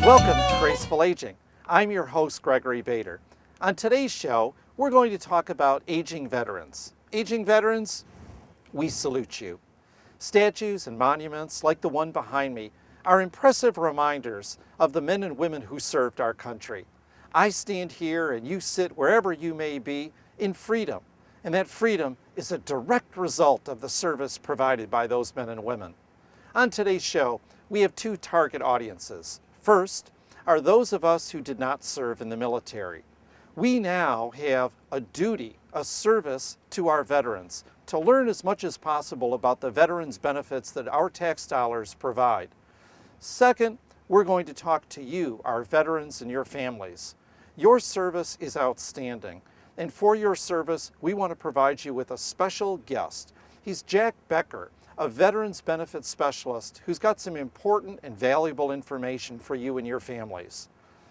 Welcome to Graceful Aging. I'm your host, Gregory Bator. On today's show, we're going to talk about aging veterans. Aging veterans, we salute you. Statues and monuments like the one behind me are impressive reminders of the men and women who served our country. I stand here and you sit wherever you may be in freedom, and that freedom is a direct result of the service provided by those men and women. On today's show, we have two target audiences. First are those of us who did not serve in the military. We now have a duty, a service to our veterans to learn as much as possible about the veterans' benefits that our tax dollars provide. Second, we're going to talk to you, our veterans and your families. Your service is outstanding, and for your service, we want to provide you with a special guest. He's Jack Becher, a Veterans Benefits Specialist who's got some important and valuable information for you and your families.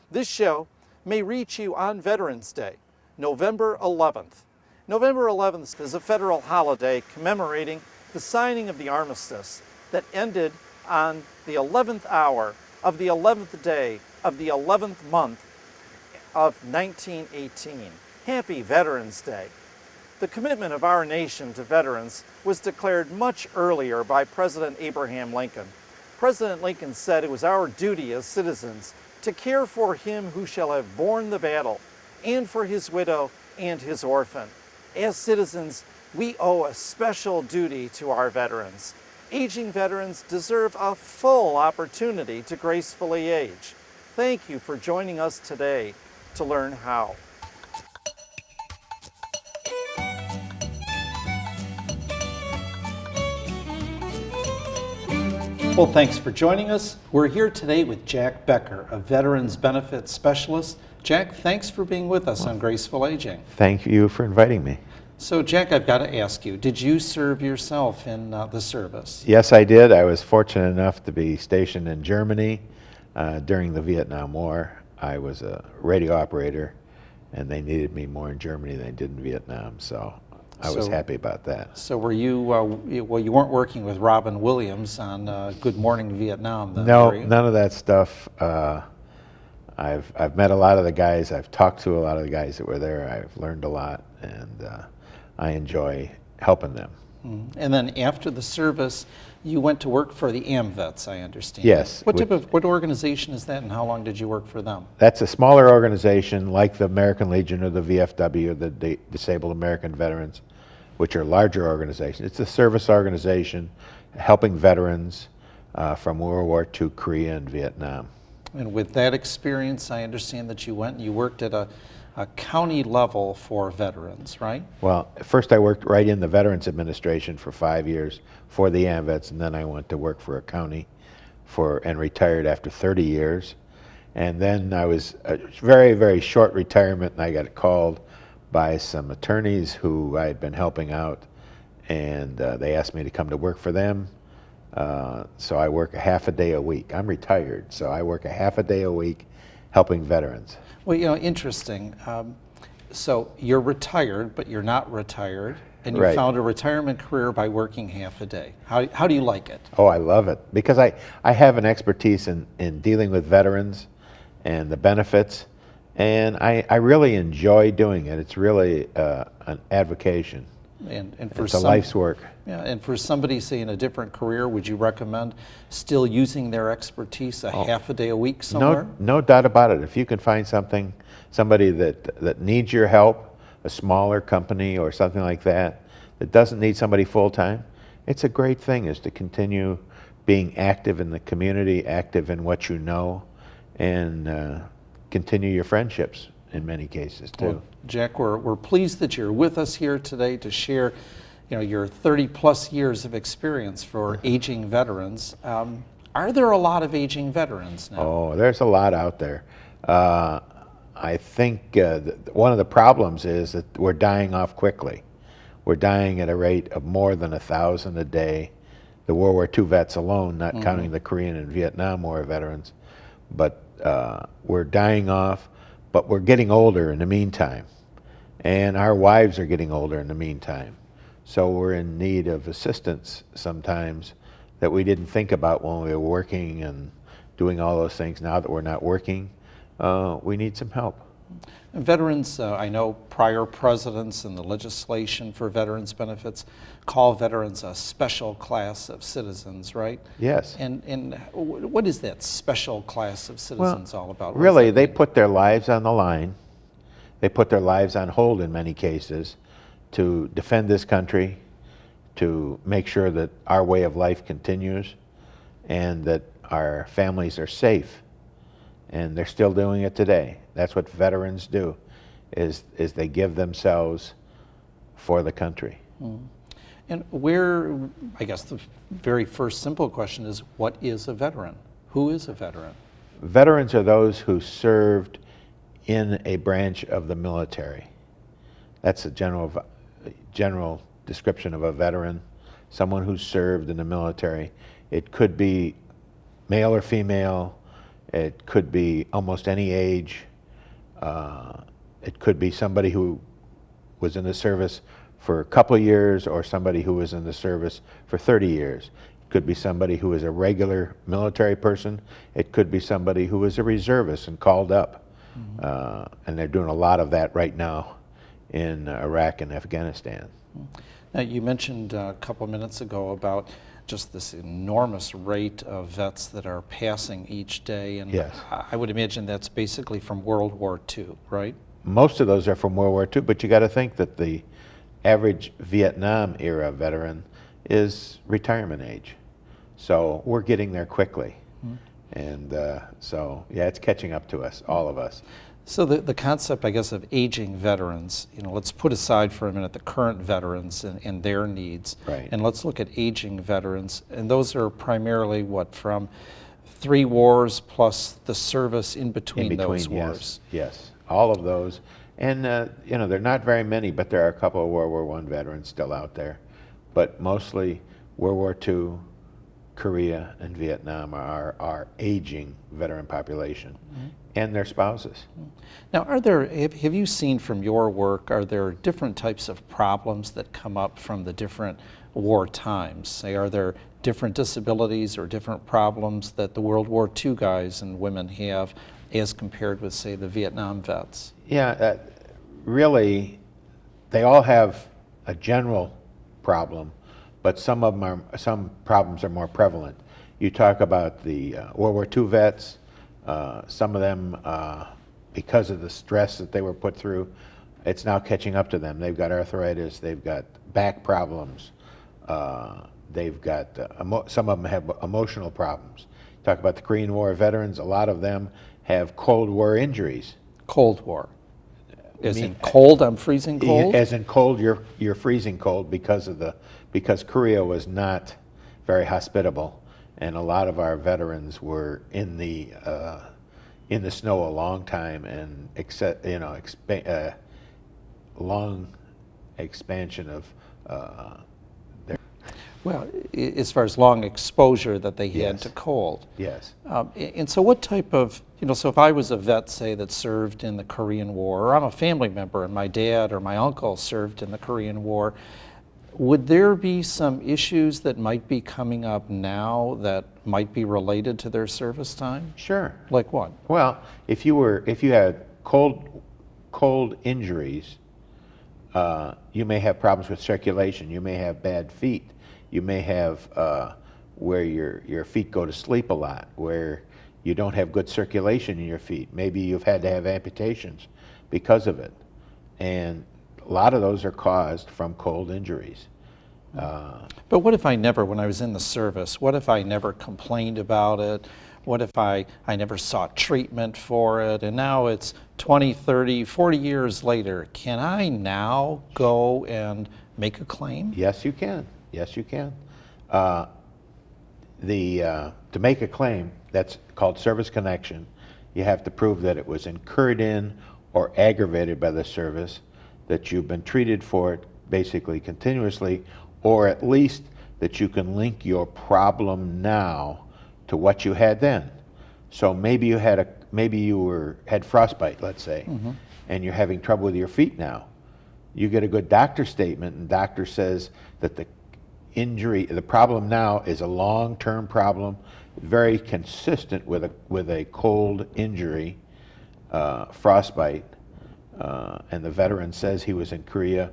This show may reach you on Veterans Day, November 11th. November 11th is a federal holiday commemorating the signing of the armistice that ended on the 11th hour of the 11th day of the 11th month of 1918. Happy Veterans Day. The commitment of our nation to veterans was declared much earlier by President Abraham Lincoln. President Lincoln said it was our duty as citizens to care for him who shall have borne the battle, and for his widow and his orphan. As citizens, we owe a special duty to our veterans. Aging veterans deserve a full opportunity to gracefully age. Thank you for joining us today to learn how. Well, thanks for joining us. We're here today with Jack Becher, a Veterans Benefits Specialist. Jack, thanks for being with us on Graceful Aging. Thank you for inviting me. So, Jack, I've got to ask you, did you serve yourself in the service? Yes, I did. I was fortunate enough to be stationed in Germany during the Vietnam War. I was a radio operator, and they needed me more in Germany than they did in Vietnam, so I was happy about that. So were you, well, you weren't working with Robin Williams on Good Morning Vietnam then, No, were you? none of that stuff. I've met a lot of the guys. I've talked to a lot of the guys that were there. I've learned a lot, and I enjoy helping them. And then after the service, you went to work for the AMVETS, I understand. Yes. What organization is that, and how long did you work for them? That's a smaller organization like the American Legion or the VFW, the Disabled American Veterans, which are larger organizations. It's a service organization helping veterans from World War II, Korea, and Vietnam. And with that experience, I understand that you went and you worked at a county level for veterans, right? Well, first I worked right in the Veterans Administration for 5 years for the AMVETS, and then I went to work for a county and retired after 30 years. And then I was a very, very short retirement, and I got called by some attorneys who I had been helping out, and they asked me to come to work for them. So I work a half a day a week. I'm retired, so I work a half a day a week helping veterans. Well, you know, interesting. So you're retired, but you're not retired, and you Right. found a retirement career by working half a day. How do you like it? Oh, I love it, because I have an expertise in dealing with veterans and the benefits, and I really enjoy doing it. It's really an avocation. And for It's a life's work. Yeah, and for somebody, say, in a different career, would you recommend still using their expertise half a day a week somewhere? No doubt about it. If you can find somebody that needs your help, a smaller company or something like that doesn't need somebody full-time, it's a great thing is to continue being active in the community, active in what you know, and continue your friendships in many cases too. Well, Jack, we're pleased that you're with us here today to share, you know, your 30-plus years of experience for aging veterans. Are there a lot of aging veterans now? Oh, there's a lot out there. I think one of the problems is that we're dying off quickly. We're dying at a rate of more than 1,000 a day. The World War II vets alone, not counting the Korean and Vietnam War veterans. But we're dying off, but we're getting older in the meantime. And our wives are getting older in the meantime. So we're in need of assistance sometimes that we didn't think about when we were working doing all those things. Now that we're not working, we need some help. Veterans, I know prior presidents and the legislation for veterans benefits call veterans a special class of citizens, right? Yes. And what is that special class of citizens all about? Really, they put their lives on the line. They put their lives on hold in many cases to defend this country, to make sure that our way of life continues and that our families are safe. And they're still doing it today. That's what veterans do, is they give themselves for the country. And where, I guess the very first simple question is, what is a veteran? Who is a veteran? Veterans are those who served in a branch of the military. That's a general description of a veteran, someone who served in the military. It could be male or female. It could be almost any age. It could be somebody who was in the service for a couple of years or somebody who was in the service for 30 years. It could be somebody who was a regular military person. It could be somebody who was a reservist and called up. And they're doing a lot of that right now in Iraq and Afghanistan. Now, you mentioned a couple of minutes ago about just this enormous rate of vets that are passing each day, and yes. I would imagine that's basically from World War II, right? Most of those are from World War II, but you got to think that the average Vietnam era veteran is retirement age. So we're getting there quickly. And so, yeah, it's catching up to us, all of us. So the concept, I guess, of aging veterans, let's put aside for a minute the current veterans and their needs. Right. And let's look at aging veterans. And those are primarily what, from 3 wars plus the service in between those wars? Yes, all of those. And, they're not very many, but there are a couple of World War I veterans still out there. But mostly World War II, Korea, and Vietnam are our aging veteran population. And their spouses. Now, have you seen from your work, are there different types of problems that come up from the different war times? Say, are there different disabilities or different problems that the World War II guys and women have as compared with, say, the Vietnam vets? Yeah, really, they all have a general problem, but some problems are more prevalent. You talk about the World War II vets. Some of them, because of the stress that they were put through, it's now catching up to them. They've got arthritis, they've got back problems, they've got, some of them have emotional problems. Talk about the Korean War veterans, a lot of them have Cold War injuries. Cold War? As in cold, I'm freezing cold? As in cold, you're freezing cold because Korea was not very hospitable. And a lot of our veterans were in the snow a long time, and long expansion of their. Well, as far as long exposure that they had to cold. Yes. And so what type of, so if I was a vet, say, that served in the Korean War, or I'm a family member and my dad or my uncle served in the Korean War, would there be some issues that might be coming up now that might be related to their service time? Sure. Like what? Well, if you had cold injuries, you may have problems with circulation. You may have bad feet. You may have where your feet go to sleep a lot, where you don't have good circulation in your feet. Maybe you've had to have amputations because of it. And a lot of those are caused from cold injuries. But what if when I was in the service, what if I never complained about it? What if I never sought treatment for it? And now it's 20, 30, 40 years later. Can I now go and make a claim? Yes, you can. Yes, you can. To make a claim, that's called service connection. You have to prove that it was incurred in or aggravated by the service, that you've been treated for it basically continuously, or at least that you can link your problem now to what you had then. So maybe you had frostbite, let's say, and you're having trouble with your feet now. You get a good doctor statement, and doctor says that the problem now is a long-term problem very consistent with a cold injury, frostbite, and the veteran says he was in Korea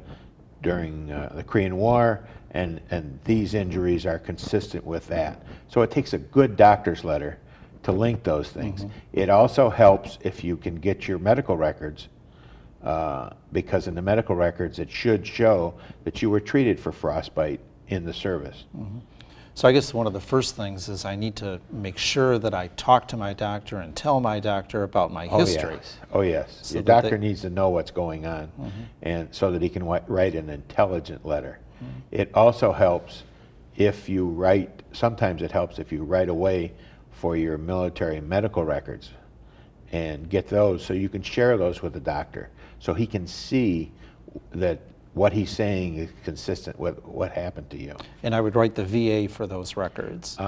during the Korean War, and these injuries are consistent with that. So it takes a good doctor's letter to link those things. It also helps if you can get your medical records, because in the medical records it should show that you were treated for frostbite in the service. So I guess one of the first things is I need to make sure that I talk to my doctor and tell my doctor about my history. Oh yes, So your that doctor needs to know what's going on, and so that he can write an intelligent letter. It also helps if you write, sometimes it helps if you write away for your military medical records and get those so you can share those with the doctor so he can see that what he's saying is consistent with what happened to you. And I would write the VA for those records.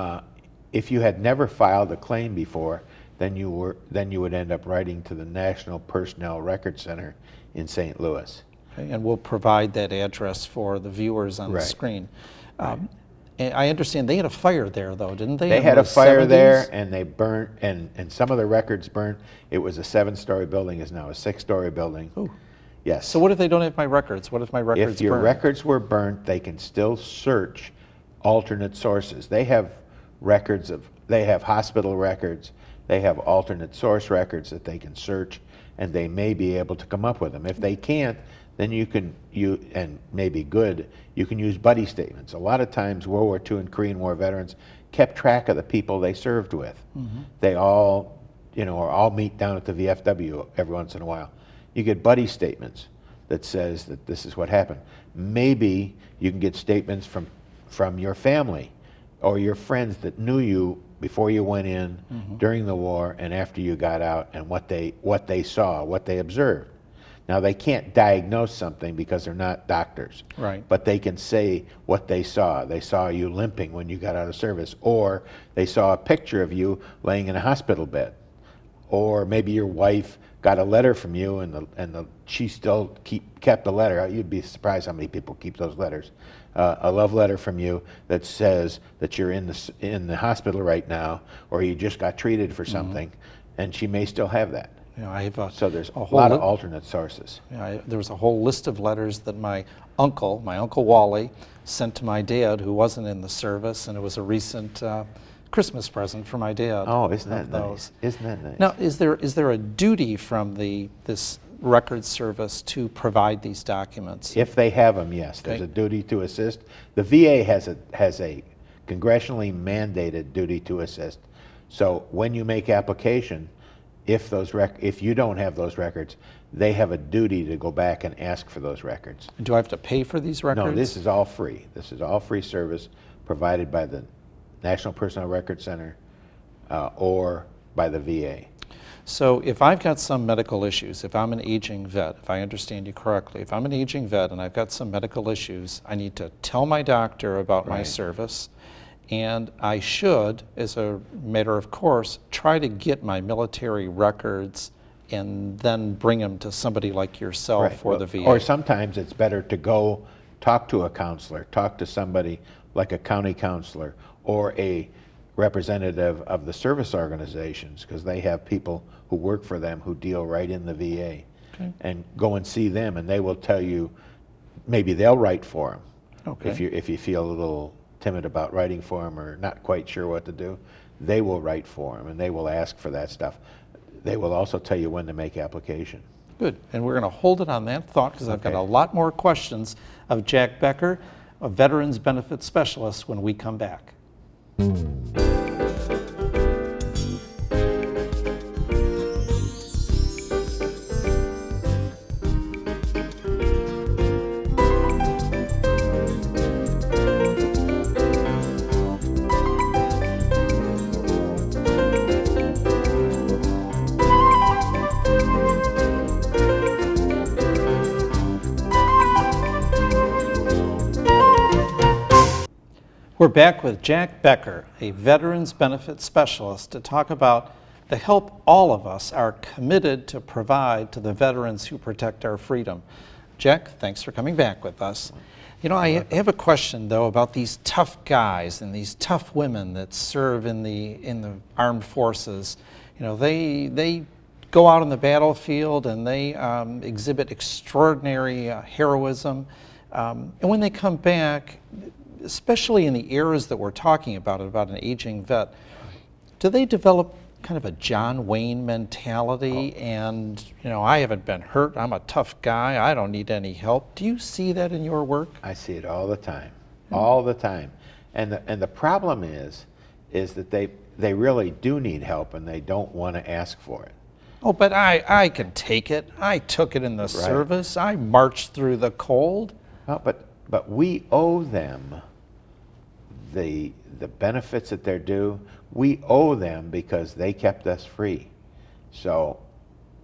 If you had never filed a claim before, then you would end up writing to the National Personnel Record Center in St. Louis. Okay, and we'll provide that address for the viewers on the screen. And I understand they had a fire there, though, didn't they? They in had the a fire 70s? there, and they burnt, and some of the records burnt. It was a 7-story building, is now a 6-story building. Ooh. Yes. So what if they don't have my records? What if my records If your burn? records were burnt, they can still search alternate sources. They have records of, they have hospital records, they have alternate source records that they can search, and they may be able to come up with them. If they can't, then you can, and maybe good, you can use buddy statements. A lot of times World War II and Korean War veterans kept track of the people they served with. They all, or all meet down at the VFW every once in a while. You get buddy statements that says that this is what happened. Maybe you can get statements from your family or your friends that knew you before you went in, during the war, and after you got out, and what they saw, what they observed. Now, they can't diagnose something because they're not doctors. Right. But they can say what they saw. They saw you limping when you got out of service, or they saw a picture of you laying in a hospital bed. Or maybe your wife got a letter from you, and she still kept the letter. You'd be surprised how many people keep those letters. A love letter from you that says that you're in the hospital right now, or you just got treated for something, and she may still have that. I have So there's a lot of alternate sources. There was a whole list of letters that my uncle Wally, sent to my dad, who wasn't in the service, and it was a recent Christmas present for my dad. Oh, isn't that nice? Isn't that nice? Now, is there a duty from this record service to provide these documents? If they have them, yes. There's a duty to assist. The VA has a congressionally mandated duty to assist. So when you make application, if you don't have those records, they have a duty to go back and ask for those records. And do I have to pay for these records? No, this is all free. This is all free service provided by the National Personnel Record Center or by the VA. So if I've got some medical issues, if I'm an aging vet, if I understand you correctly, if I'm an aging vet and I've got some medical issues, I need to tell my doctor about my service, and I should, as a matter of course, try to get my military records and then bring them to somebody like yourself or the VA. Or sometimes it's better to go talk to a counselor, talk to somebody like a county counselor or a representative of the service organizations, because they have people who work for them who deal right in the VA. And go and see them, and they will tell you, maybe they'll write for them. If you feel a little timid about writing for them or not quite sure what to do, they will write for them, and they will ask for that stuff. They will also tell you when to make application. Good, and we're going to hold it on that thought, because I've got a lot more questions of Jack Becher, a Veterans Benefits Specialist, when we come back. We're back with Jack Becher, a Veterans Benefits Specialist, to talk about the help all of us are committed to provide to the veterans who protect our freedom. Jack, thanks for coming back with us. I have a question though about these tough guys and these tough women that serve in the armed forces. They go out on the battlefield and they exhibit extraordinary heroism. And when they come back, especially in the eras that we're talking about an aging vet, do they develop kind of a John Wayne mentality? And, I haven't been hurt, I'm a tough guy, I don't need any help. Do you see that in your work? I see it all the time, all the time. And the problem is that they really do need help and they don't want to ask for it. Oh, but I can take it. I took it in the service. I marched through the cold. Well, but we owe them the benefits that they're due. We owe them because they kept us free. So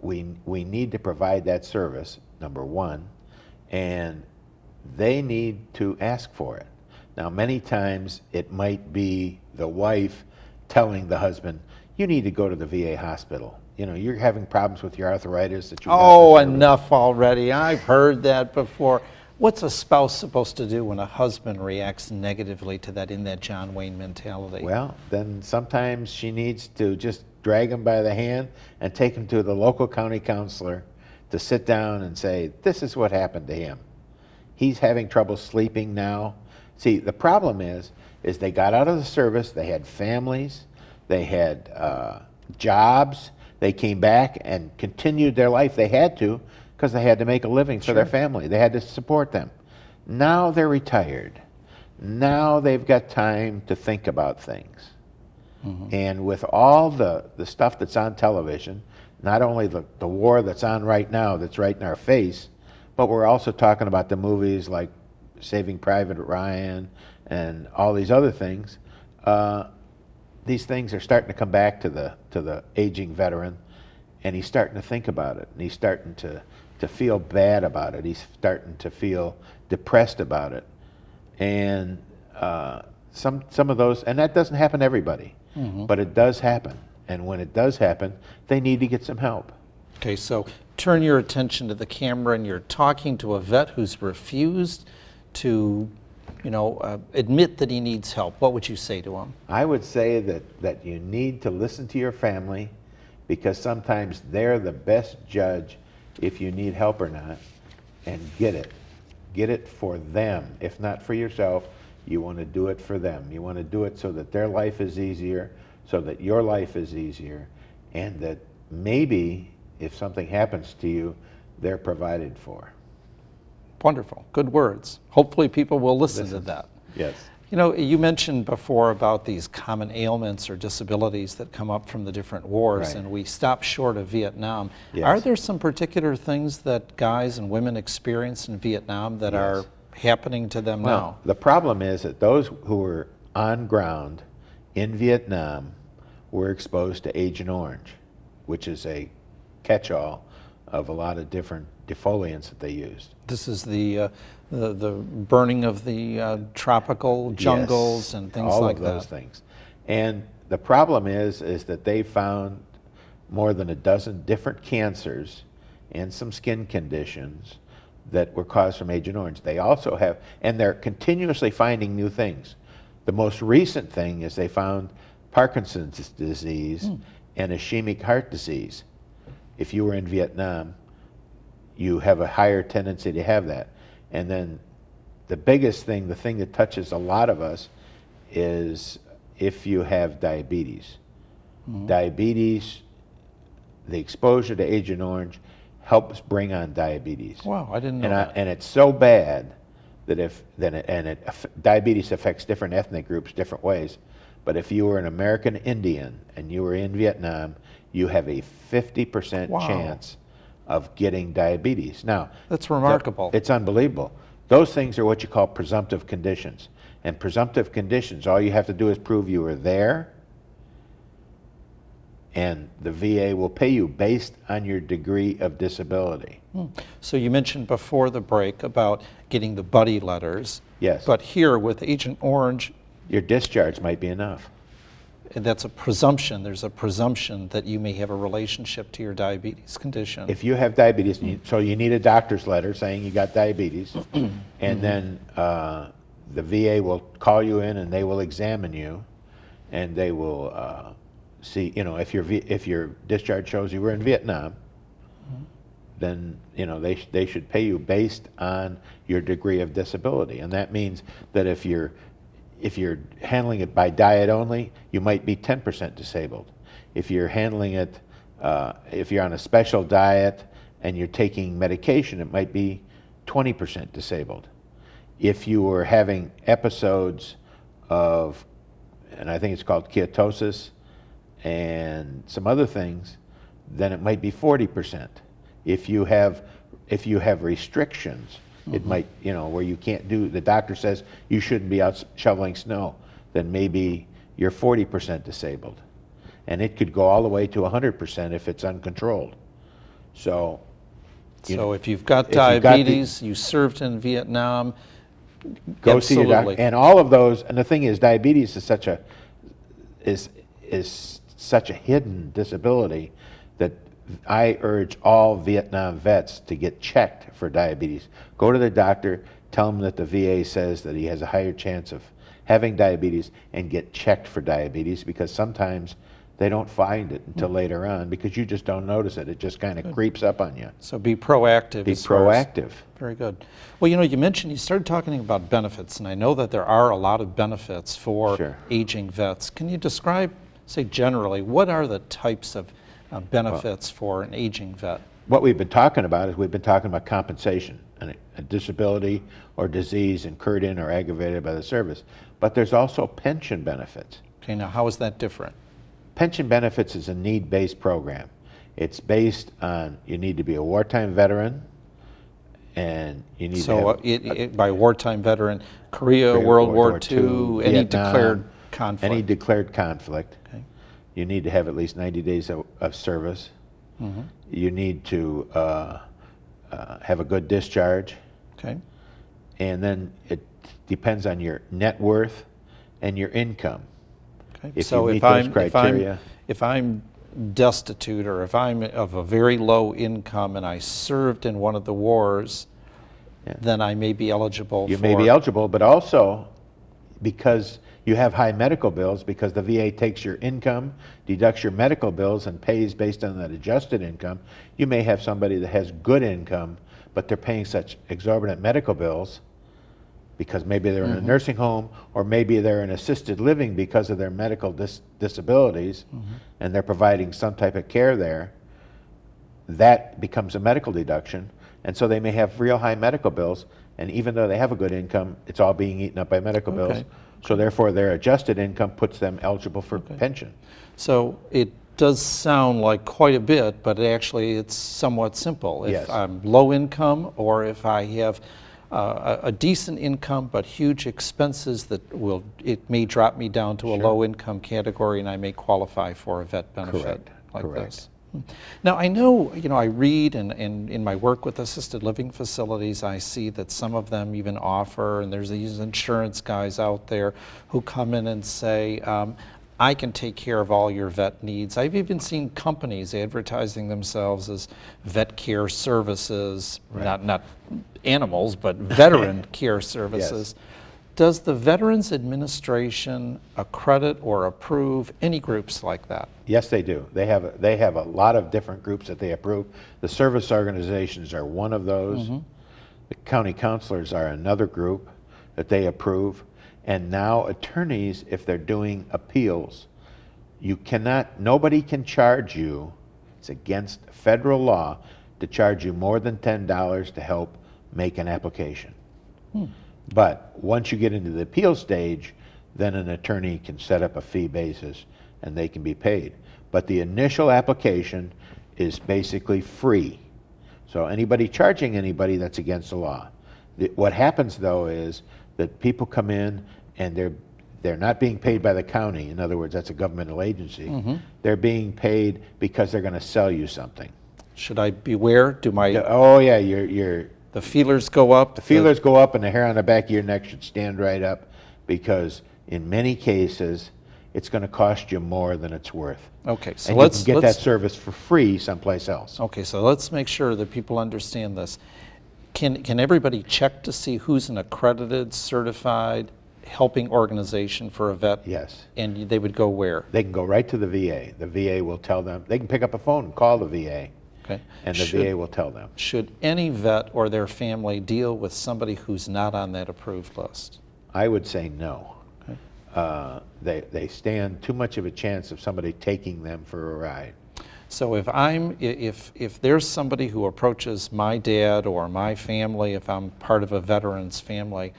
we need to provide that service, number one, and they need to ask for it. Now, many times it might be the wife telling the husband, you need to go to the VA hospital. You're having problems with your arthritis that you got. Oh, enough already. I've heard that before. What's a spouse supposed to do when a husband reacts negatively to that in that John Wayne mentality? Well, then sometimes she needs to just drag him by the hand and take him to the local county counselor to sit down and say, this is what happened to him. He's having trouble sleeping now. See, the problem is they got out of the service, they had families, they had jobs, they came back and continued their life. They had to, because they had to make a living for their family. They had to support them. Now they're retired. Now they've got time to think about things. Mm-hmm. And with all the stuff that's on television, not only the war that's on right now, that's right in our face, but we're also talking about the movies like Saving Private Ryan and all these other things. These things are starting to come back to the aging veteran, and he's starting to think about it, and he's starting to feel bad about it. He's starting to feel depressed about it. And some of those, and that doesn't happen to everybody, mm-hmm. but it does happen. And when it does happen, they need to get some help. Okay, so turn your attention to the camera, and you're talking to a vet who's refused to admit that he needs help. What would you say to him? I would say that you need to listen to your family, because sometimes they're the best judge if you need help or not, and get it. Get it for them. If not for yourself, you want to do it for them. You want to do it so that their life is easier, so that your life is easier, and that maybe if something happens to you, they're provided for. Wonderful. Good words. Hopefully people will listen to that. Yes. You mentioned before about these common ailments or disabilities that come up from the different wars, and we stop short of Vietnam. Yes. Are there some particular things that guys and women experience in Vietnam that are happening to them now? The problem is that those who were on ground in Vietnam were exposed to Agent Orange, which is a catch-all of a lot of different defoliants that they used. This is the burning of the tropical jungles and things like that. All of those things. And the problem is that they found more than a dozen different cancers and some skin conditions that were caused from Agent Orange. They also have, and they're continuously finding new things. The most recent thing is they found Parkinson's disease and ischemic heart disease. If you were in Vietnam, you have a higher tendency to have that. And then the biggest thing, the thing that touches a lot of us, is if you have diabetes. Mm-hmm. Diabetes, the exposure to Agent Orange helps bring on diabetes. Wow, I didn't know that. And it's so bad that diabetes affects different ethnic groups different ways. But if you were an American Indian and you were in Vietnam, you have a 50% chance of getting diabetes. Now, that's remarkable. It's unbelievable. Those things are what you call presumptive conditions. And presumptive conditions, all you have to do is prove you were there, and the VA will pay you based on your degree of disability. So you mentioned before the break about getting the buddy letters. Yes. But here with Agent Orange, your discharge might be enough. that's a presumption. There's a presumption that you may have a relationship to your diabetes condition. If you have diabetes, so you need a doctor's letter saying you got diabetes, and then the VA will call you in and they will examine you, and they will see, if your discharge shows you were in Vietnam, then they should pay you based on your degree of disability, and that means that if you're handling it by diet only, you might be 10% disabled. If you're handling it, if you're on a special diet and you're taking medication, it might be 20% disabled. If you were having episodes of, and I think it's called ketosis and some other things, then it might be 40%. If you have restrictions, it might, where you can't do, the doctor says you shouldn't be out shoveling snow, then maybe you're 40% disabled. And it could go all the way to 100% if it's uncontrolled. So if you've got diabetes, you served in Vietnam, go see your doctor. And all of those, and the thing is, diabetes is such a hidden disability that I urge all Vietnam vets to get checked for diabetes. Go to the doctor, tell him that the VA says that he has a higher chance of having diabetes, and get checked for diabetes, because sometimes they don't find it until later on because you just don't notice it. It just kind of creeps up on you. So be proactive. Be proactive. Very good. Well, you started talking about benefits, and I know that there are a lot of benefits for aging vets. Can you describe, say generally, what are the types of benefits for an aging vet? What we've been talking about is compensation, a disability or disease incurred in or aggravated by the service. But there's also pension benefits. Okay, now how is that different? Pension benefits is a need-based program. It's based on, you need to be a wartime veteran, and you need to have by wartime veteran, Korea, World War II, any Vietnam, declared conflict. Any declared conflict. Okay. You need to have at least 90 days of service. You need to have a good discharge. Okay. And then it depends on your net worth and your income. Okay. So if I'm destitute, or if I'm of a very low income and I served in one of the wars, then I may be eligible. You may be eligible, but also because you have high medical bills, because the VA takes your income, deducts your medical bills, and pays based on that adjusted income. You may have somebody that has good income, but they're paying such exorbitant medical bills because maybe they're in a nursing home, or maybe they're in assisted living because of their medical disabilities, and they're providing some type of care there. That becomes a medical deduction, and so they may have real high medical bills, and even though they have a good income, it's all being eaten up by medical bills. So therefore their adjusted income puts them eligible for pension. So it does sound like quite a bit, but actually it's somewhat simple. If I'm low income, or if I have a decent income but huge expenses, it may drop me down to a low income category, and I may qualify for a vet benefit like this. Now I know, I read, and in my work with assisted living facilities, I see that some of them even offer, and there's these insurance guys out there who come in and say, I can take care of all your vet needs. I've even seen companies advertising themselves as vet care services, not animals, but veteran care services. Does the Veterans Administration accredit or approve any groups like that? Yes, they do. They have a lot of different groups that they approve. The service organizations are one of those. The county counselors are another group that they approve. And now attorneys, if they're doing appeals, nobody can charge you, it's against federal law, to charge you more than $10 to help make an application. But once you get into the appeal stage, then an attorney can set up a fee basis and they can be paid. But the initial application is basically free. So anybody charging anybody, that's against the law. What happens though is that people come in and they're not being paid by the county. In other words, that's a governmental agency. They're being paid because they're going to sell you something. Should I beware? The feelers go up? The feelers go up, and the hair on the back of your neck should stand right up, because in many cases, it's going to cost you more than it's worth. Okay, so And you can get that service for free someplace else. Okay, so let's make sure that people understand this. Can everybody check to see who's an accredited, certified helping organization for a vet? Yes. And they would go where? They can go right to the VA. The VA will tell them. They can pick up a phone and call the VA. Okay. And the VA will tell them. Should any vet or their family deal with somebody who's not on that approved list? I would say no. Okay. They stand too much of a chance of somebody taking them for a ride. So if there's somebody who approaches my dad or my family, if I'm part of a veteran's family,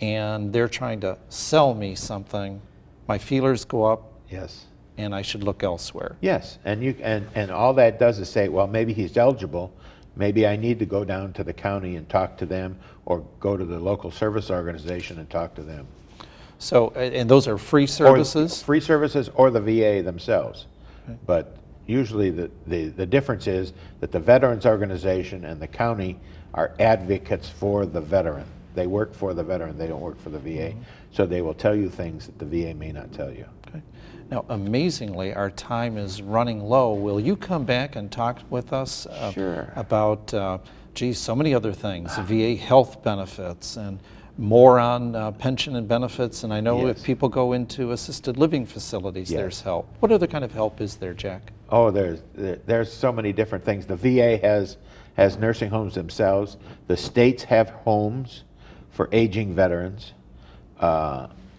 and they're trying to sell me something, my feelers go up. Yes. And I should look elsewhere. Yes, and all that does is say, well, maybe he's eligible. Maybe I need to go down to the county and talk to them, or go to the local service organization and talk to them. So, and those are free services? Or free services or the VA themselves. Okay. But usually the difference is that the Veterans Organization and the county are advocates for the veteran. They work for the veteran, they don't work for the VA. Mm-hmm. So they will tell you things that the VA may not tell you. Okay. Now, amazingly, our time is running low. Will you come back and talk with us Sure. about, so many other things, VA health benefits and more on pension and benefits? And I know Yes. if people go into assisted living facilities, Yes. there's help. What other kind of help is there, Jack? Oh, there's so many different things. The VA has nursing homes themselves. The states have homes for aging veterans.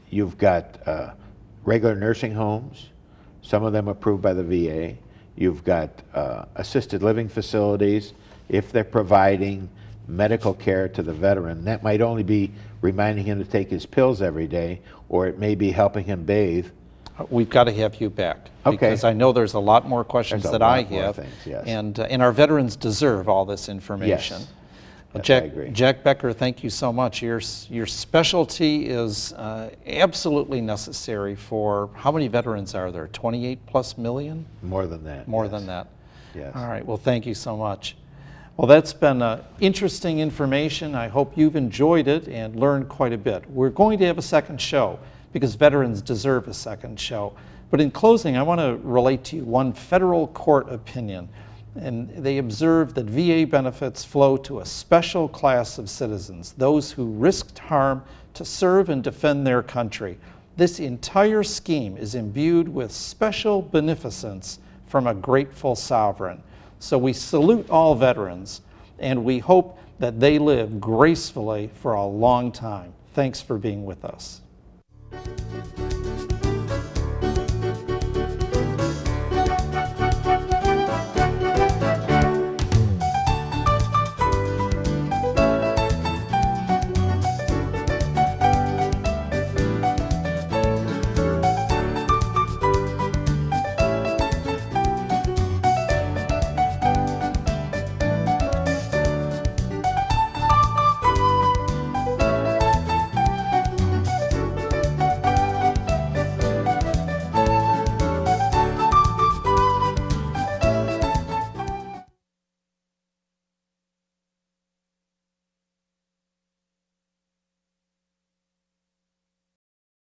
You've got regular nursing homes, some of them approved by the VA. You've got assisted living facilities. If they're providing medical care to the veteran, that might only be reminding him to take his pills every day, or it may be helping him bathe. We've got to have you back, okay, because I know there's a lot more questions that I have, things, yes. And our veterans deserve all this information. Yes. Well, Yes, I agree. Jack Becher, thank you so much. Your specialty is absolutely necessary for, how many veterans are there? 28 plus million? More than that. More yes. than that. Yes. All right, well, thank you so much. Well, that's been interesting information. I hope you've enjoyed it and learned quite a bit. We're going to have a second show because veterans deserve a second show. But in closing, I want to relate to you one federal court opinion. And they observed that VA benefits flow to a special class of citizens, those who risked harm to serve and defend their country. This entire scheme is imbued with special beneficence from a grateful sovereign. So we salute all veterans, and we hope that they live gracefully for a long time. Thanks for being with us.